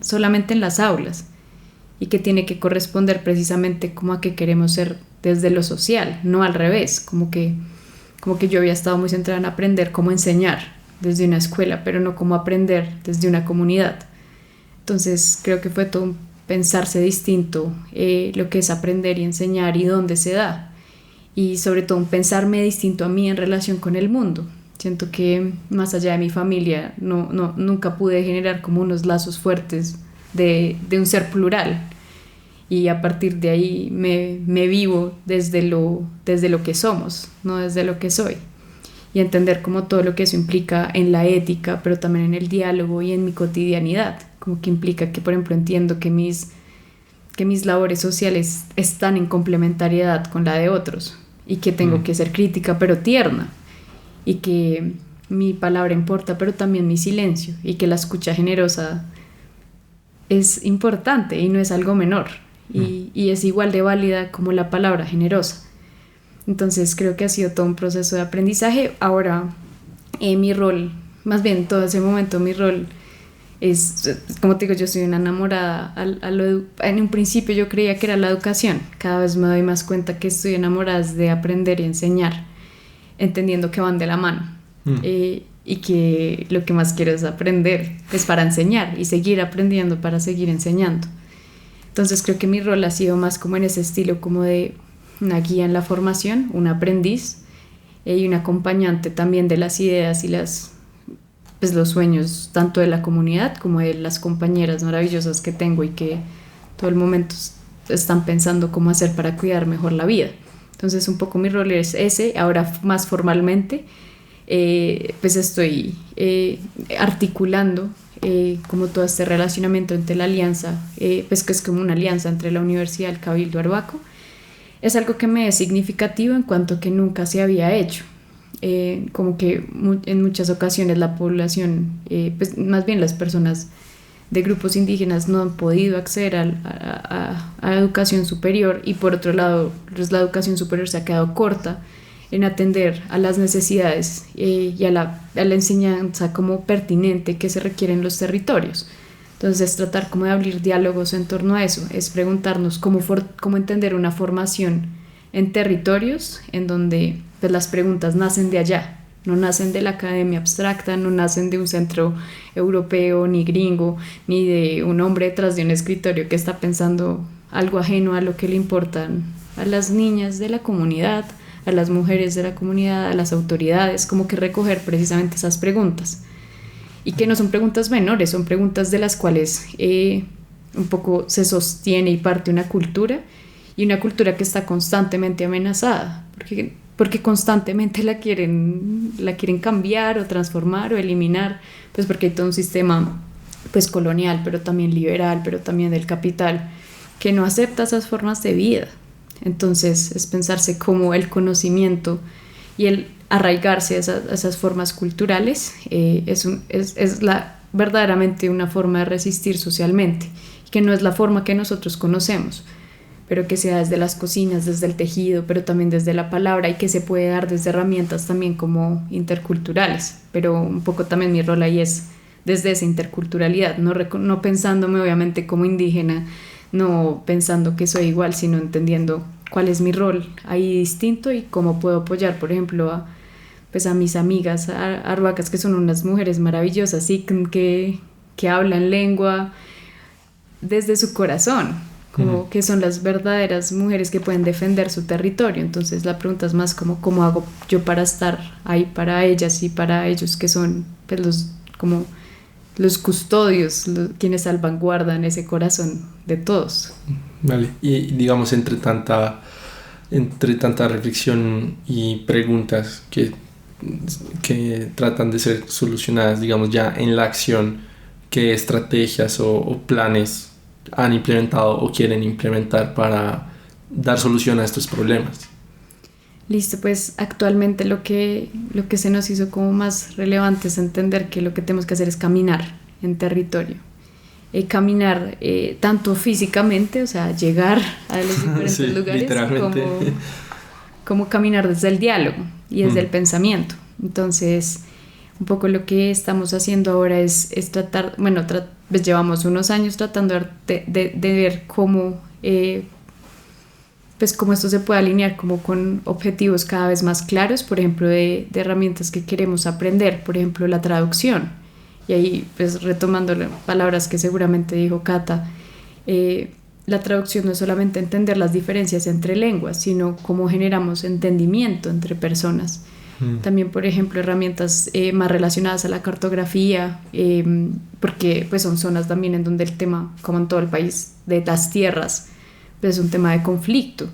solamente en las aulas, y que tiene que corresponder precisamente como a qué queremos ser desde lo social, no al revés, como que yo había estado muy centrada en aprender cómo enseñar desde una escuela, pero no cómo aprender desde una comunidad. Entonces creo que fue todo un pensarse distinto, lo que es aprender y enseñar y dónde se da, y sobre todo un pensarme distinto a mí en relación con el mundo. Siento que más allá de mi familia nunca pude generar como unos lazos fuertes de un ser plural, y a partir de ahí me vivo desde lo que somos, no desde lo que soy, y entender como todo lo que eso implica en la ética, pero también en el diálogo y en mi cotidianidad, como que implica que, por ejemplo, entiendo que mis labores sociales están en complementariedad con la de otros y que tengo que ser crítica pero tierna, y que mi palabra importa pero también mi silencio, y que la escucha generosa es importante y no es algo menor, y es igual de válida como la palabra generosa. Entonces creo que ha sido todo un proceso de aprendizaje. Ahora mi rol, más bien todo ese momento mi rol es, como te digo, yo soy una enamorada en un principio yo creía que era la educación, cada vez me doy más cuenta que estoy enamorada de aprender y enseñar, entendiendo que van de la mano, y que lo que más quiero es aprender, es para enseñar y seguir aprendiendo para seguir enseñando. Entonces creo que mi rol ha sido más como en ese estilo, como de una guía en la formación, un aprendiz y un acompañante también de las ideas y los sueños tanto de la comunidad como de las compañeras maravillosas que tengo y que todo el momento están pensando cómo hacer para cuidar mejor la vida. Entonces un poco mi rol es ese. Ahora más formalmente pues estoy articulando como todo este relacionamiento entre la alianza, pues que es como una alianza entre la Universidad del Cabildo Arhuaco. Es algo que me es significativo en cuanto que nunca se había hecho. Como que en muchas ocasiones la población, pues más bien las personas de grupos indígenas no han podido acceder a educación superior, y por otro lado pues la educación superior se ha quedado corta en atender a las necesidades y a la enseñanza como pertinente que se requiere en los territorios. Entonces tratar como de abrir diálogos en torno a eso, es preguntarnos cómo entender una formación en territorios en donde pues las preguntas nacen de allá, no nacen de la academia abstracta, no nacen de un centro europeo ni gringo, ni de un hombre detrás de un escritorio que está pensando algo ajeno a lo que le importan a las niñas de la comunidad, a las mujeres de la comunidad, a las autoridades, como que recoger precisamente esas preguntas. Y que no son preguntas menores, son preguntas de las cuales un poco se sostiene y parte una cultura, y una cultura que está constantemente amenazada, porque constantemente la quieren cambiar o transformar o eliminar, pues porque hay todo un sistema pues colonial, pero también liberal, pero también del capital, que no acepta esas formas de vida. Entonces es pensarse como el conocimiento y el arraigarse a esas formas culturales es verdaderamente una forma de resistir socialmente, que no es la forma que nosotros conocemos, pero que sea desde las cocinas, desde el tejido, pero también desde la palabra, y que se puede dar desde herramientas también como interculturales. Pero un poco también mi rol ahí es desde esa interculturalidad, no pensándome obviamente como indígena, no pensando que soy igual, sino entendiendo cuál es mi rol ahí distinto y cómo puedo apoyar, por ejemplo, a mis amigas arhuacas, que son unas mujeres maravillosas, ¿sí? que hablan lengua desde su corazón, como que son las verdaderas mujeres que pueden defender su territorio. Entonces la pregunta es más como cómo hago yo para estar ahí para ellas y para ellos, que son pues, los custodios, quienes salvaguardan ese corazón de todos. Vale. Y digamos, entre tanta reflexión y preguntas que tratan de ser solucionadas, digamos, ya en la acción, ¿qué estrategias o planes han implementado o quieren implementar para dar solución a estos problemas? Listo, pues actualmente lo que se nos hizo como más relevante es entender que lo que tenemos que hacer es caminar en territorio. Caminar tanto físicamente, o sea, llegar a los diferentes sí, lugares, como caminar desde el diálogo y desde el pensamiento. Entonces, un poco lo que estamos haciendo ahora es tratar, pues llevamos unos años tratando de ver cómo pues cómo esto se puede alinear como con objetivos cada vez más claros, por ejemplo, de herramientas que queremos aprender, por ejemplo, la traducción. Y ahí, pues retomando palabras que seguramente dijo Cata, la traducción no es solamente entender las diferencias entre lenguas, sino cómo generamos entendimiento entre personas. También, por ejemplo, herramientas más relacionadas a la cartografía, porque pues son zonas también en donde el tema, como en todo el país, de las tierras, es un tema de conflicto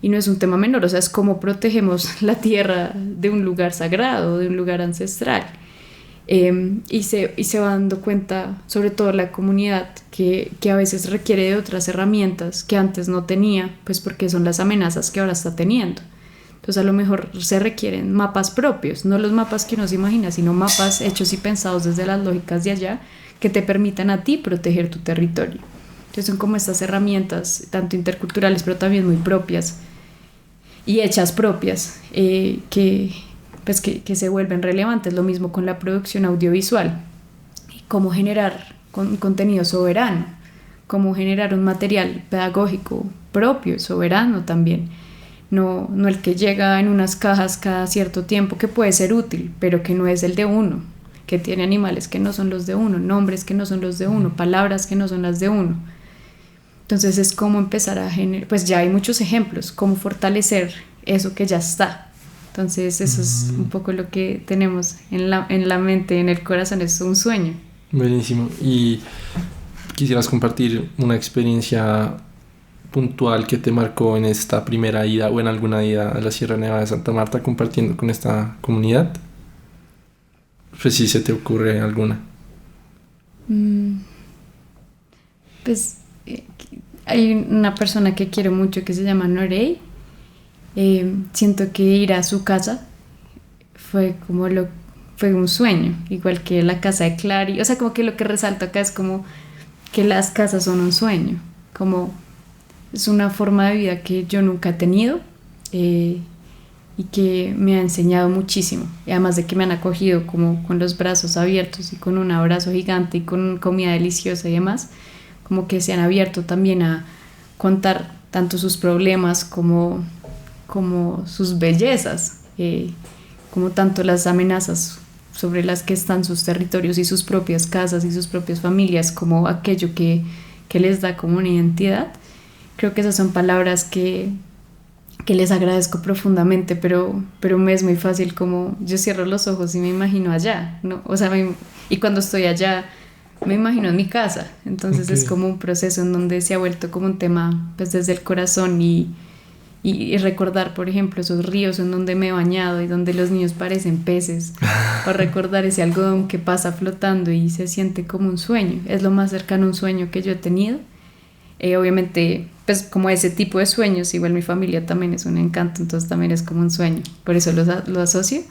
y no es un tema menor, o sea, es cómo protegemos la tierra de un lugar sagrado, de un lugar ancestral. Y se va dando cuenta, sobre todo la comunidad, que a veces requiere de otras herramientas que antes no tenía, pues porque son las amenazas que ahora está teniendo. Entonces a lo mejor se requieren mapas propios, no los mapas que uno se imagina, sino mapas hechos y pensados desde las lógicas de allá que te permitan a ti proteger tu territorio. Entonces son como estas herramientas, tanto interculturales pero también muy propias y hechas propias, que se vuelven relevantes. Lo mismo con la producción audiovisual, cómo generar contenido soberano, cómo generar un material pedagógico propio, soberano también. No el que llega en unas cajas cada cierto tiempo, que puede ser útil, pero que no es el de uno, que tiene animales que no son los de uno, nombres que no son los de uno, palabras que no son las de uno. Entonces es como empezar a generar, pues ya hay muchos ejemplos, cómo fortalecer eso que ya está. Entonces eso es un poco lo que tenemos en la mente, en el corazón, es un sueño. Buenísimo. ¿Y quisieras compartir una experiencia puntual que te marcó en esta primera ida o en alguna ida a la Sierra Nevada de Santa Marta compartiendo con esta comunidad? Pues si se te ocurre alguna. Pues hay una persona que quiero mucho que se llama Norey. Siento que ir a su casa fue un sueño, igual que la casa de Clary. O sea, como que lo que resalto acá es como que las casas son un sueño, como es una forma de vida que yo nunca he tenido, y que me ha enseñado muchísimo, y además de que me han acogido como con los brazos abiertos y con un abrazo gigante y con comida deliciosa y demás, como que se han abierto también a contar tanto sus problemas como sus bellezas, como tanto las amenazas sobre las que están sus territorios y sus propias casas y sus propias familias, como aquello que les da como una identidad. Creo que esas son palabras que les agradezco profundamente, pero me es muy fácil, como yo cierro los ojos y me imagino allá, ¿no? O sea, y cuando estoy allá me imagino en mi casa. Entonces es como un proceso en donde se ha vuelto como un tema pues desde el corazón, y recordar, por ejemplo, esos ríos en donde me he bañado y donde los niños parecen peces, o recordar ese algodón que pasa flotando y se siente como un sueño. Es lo más cercano a un sueño que yo he tenido. Obviamente, pues como ese tipo de sueños, igual mi familia también es un encanto, entonces también es como un sueño, por eso lo asocio.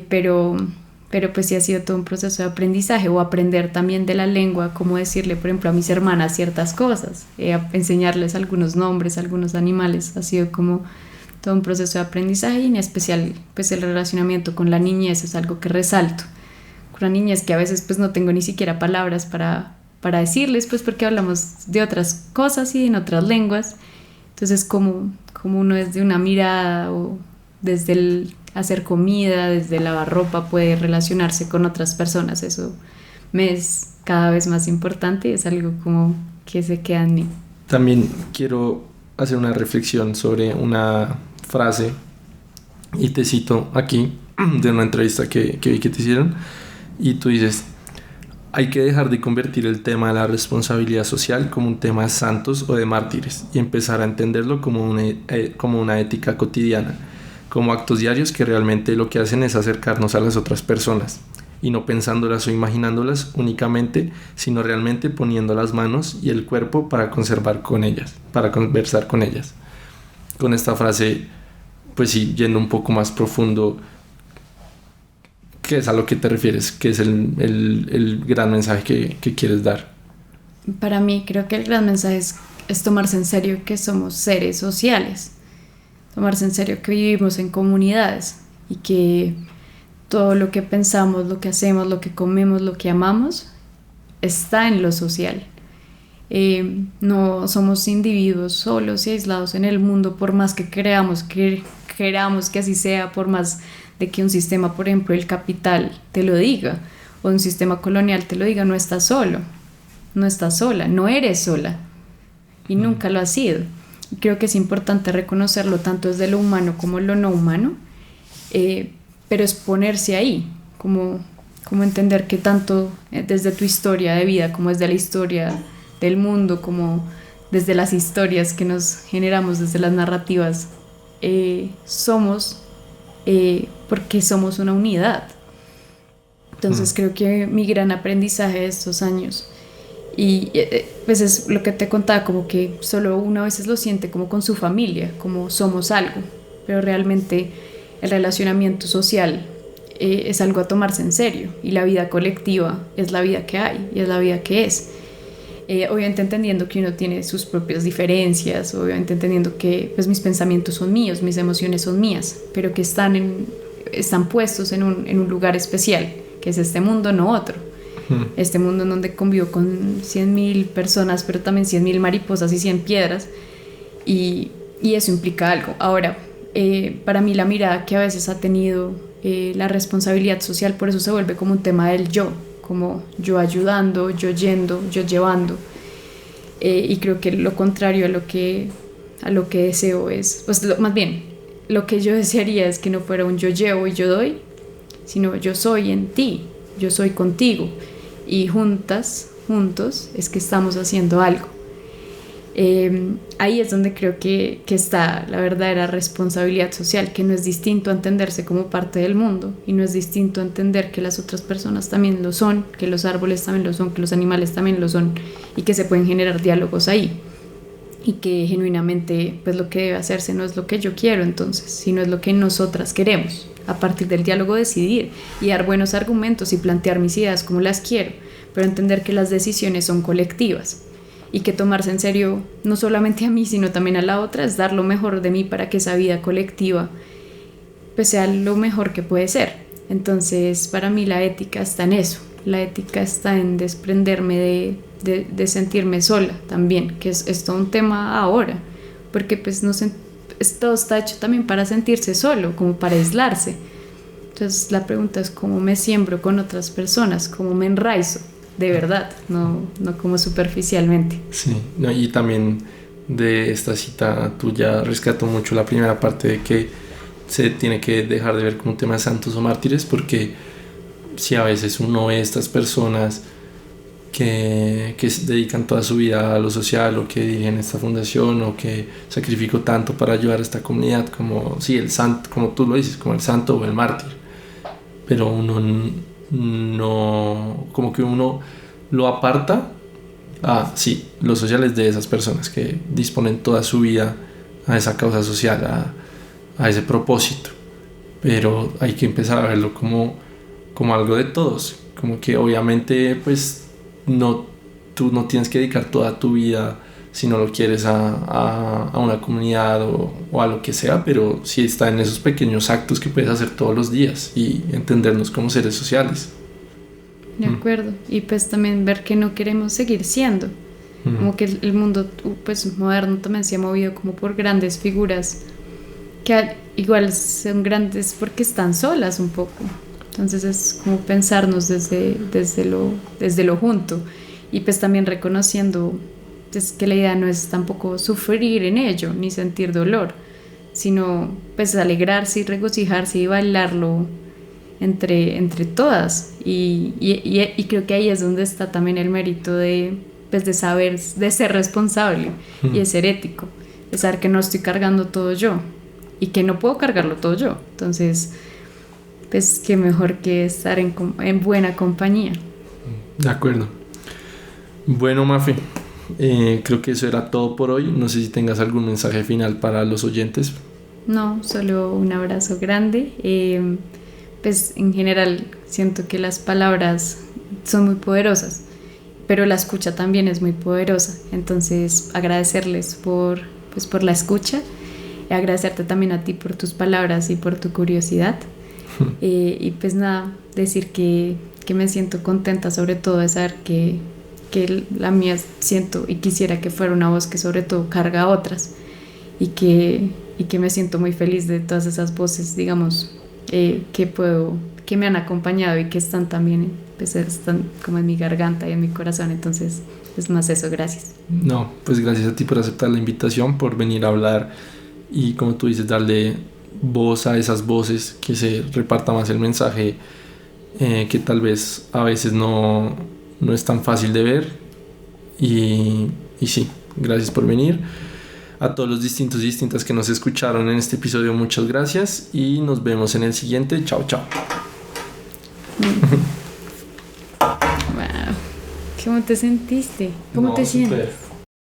Pero pues sí ha sido todo un proceso de aprendizaje, o aprender también de la lengua, como decirle, por ejemplo, a mis hermanas ciertas cosas, enseñarles algunos nombres, algunos animales. Ha sido como todo un proceso de aprendizaje, y en especial pues el relacionamiento con la niñez es algo que resalto. Con la niñez que a veces pues no tengo ni siquiera palabras para decirles, pues porque hablamos de otras cosas y en otras lenguas. Entonces como uno desde una mirada o desde el hacer comida, desde lavar ropa, puede relacionarse con otras personas. Eso me es cada vez más importante y es algo como que se queda en mí. También quiero hacer una reflexión sobre una frase, y te cito aquí de una entrevista que vi que te hicieron, y tú dices: hay que dejar de convertir el tema de la responsabilidad social como un tema de santos o de mártires, y empezar a entenderlo como una ética cotidiana, como actos diarios que realmente lo que hacen es acercarnos a las otras personas, y no pensándolas o imaginándolas únicamente, sino realmente poniendo las manos y el cuerpo para conversar con ellas. Con esta frase, pues sí, yendo un poco más profundo, ¿qué es a lo que te refieres? ¿Qué es el gran mensaje que quieres dar? Para mí creo que el gran mensaje es tomarse en serio que somos seres sociales, tomarse en serio que vivimos en comunidades, y que todo lo que pensamos, lo que hacemos, lo que comemos, lo que amamos, está en lo social. No somos individuos solos y aislados en el mundo, por más que queramos que así sea, por más de que un sistema, por ejemplo el capital, te lo diga, o un sistema colonial te lo diga. No estás solo, no estás sola, no eres sola, y nunca lo has sido. Y creo que es importante reconocerlo tanto desde lo humano como lo no humano, pero es ponerse ahí, como entender que tanto desde tu historia de vida como desde la historia del mundo, como desde las historias que nos generamos, desde las narrativas, somos porque somos una unidad. Entonces creo que mi gran aprendizaje de estos años, y pues es lo que te contaba, como que solo uno a veces lo siente como con su familia, como somos algo, pero realmente el relacionamiento social es algo a tomarse en serio, y la vida colectiva es la vida que hay y es la vida que es. Obviamente entendiendo que uno tiene sus propias diferencias, obviamente entendiendo que pues, mis pensamientos son míos, mis emociones son mías, pero que están puestos en un lugar especial, que es este mundo, no otro. Este mundo en donde convivo con 100.000 personas, pero también 100.000 mariposas y 100 piedras, y eso implica algo. Ahora, para mí la mirada que a veces ha tenido la responsabilidad social, por eso se vuelve como un tema del yo, como yo ayudando, yo yendo, yo llevando, y creo que lo contrario a lo que deseo es, pues más bien, lo que yo desearía es que no fuera un yo llevo y yo doy, sino yo soy en ti, yo soy contigo, y juntos es que estamos haciendo algo. Ahí es donde creo que está la verdadera responsabilidad social, que no es distinto a entenderse como parte del mundo, y no es distinto a entender que las otras personas también lo son, que los árboles también lo son, que los animales también lo son, y que se pueden generar diálogos ahí, y que genuinamente pues lo que debe hacerse no es lo que yo quiero entonces, sino es lo que nosotras queremos, a partir del diálogo decidir y dar buenos argumentos y plantear mis ideas como las quiero, pero entender que las decisiones son colectivas, y que tomarse en serio no solamente a mí sino también a la otra es dar lo mejor de mí para que esa vida colectiva pues sea lo mejor que puede ser. Entonces para mí la ética está en eso, la ética está en desprenderme de sentirme sola también, que es todo un tema ahora, porque pues todo está hecho también para sentirse solo, como para aislarse. Entonces la pregunta es cómo me siembro con otras personas, cómo me enraizo de verdad, no como superficialmente. Sí, no, y también de esta cita tuya rescato mucho la primera parte de que se tiene que dejar de ver como un tema de santos o mártires, porque si a veces uno ve estas personas que dedican toda su vida a lo social, o que dirigen esta fundación, o que sacrificó tanto para ayudar a esta comunidad, como sí, el santo, como tú lo dices, como el santo o el mártir, pero uno no, como que uno lo aparta a sí, los sociales de esas personas que disponen toda su vida a esa causa social, a ese propósito, pero hay que empezar a verlo como algo de todos, como que obviamente pues tú no tienes que dedicar toda tu vida si no lo quieres a una comunidad o a lo que sea, pero sí está en esos pequeños actos que puedes hacer todos los días y entendernos como seres sociales. De acuerdo, y pues también ver que no queremos seguir siendo, como que el mundo pues moderno también se ha movido como por grandes figuras que igual son grandes porque están solas un poco, entonces es como pensarnos desde lo junto, y pues también reconociendo pues que la idea no es tampoco sufrir en ello ni sentir dolor, sino pues alegrarse y regocijarse y bailarlo entre todas, y creo que ahí es donde está también el mérito de saber, de ser responsable y de ser ético, de saber que no estoy cargando todo yo y que no puedo cargarlo todo yo, entonces pues qué mejor que estar en buena compañía. De acuerdo. Bueno, Mafe, creo que eso era todo por hoy. No sé si tengas algún mensaje final para los oyentes. No, solo un abrazo grande. Pues en general siento que las palabras son muy poderosas, pero la escucha también es muy poderosa, entonces agradecerles por la escucha, y agradecerte también a ti por tus palabras y por tu curiosidad. Y pues nada, decir que me siento contenta sobre todo de saber que la mía siento y quisiera que fuera una voz que sobre todo carga a otras, y que me siento muy feliz de todas esas voces, digamos, que me han acompañado y que están también, pues están como en mi garganta y en mi corazón, entonces es más eso, gracias. No, pues gracias a ti por aceptar la invitación, por venir a hablar y, como tú dices, darle voz a esas voces, que se reparta más el mensaje, que tal vez a veces no es tan fácil de ver, y sí, gracias por venir. A todos los distintos y distintas que nos escucharon en este episodio, muchas gracias y nos vemos en el siguiente. Chao, chao. Wow. ¿Cómo te sentiste? ¿Cómo te sientes? Súper.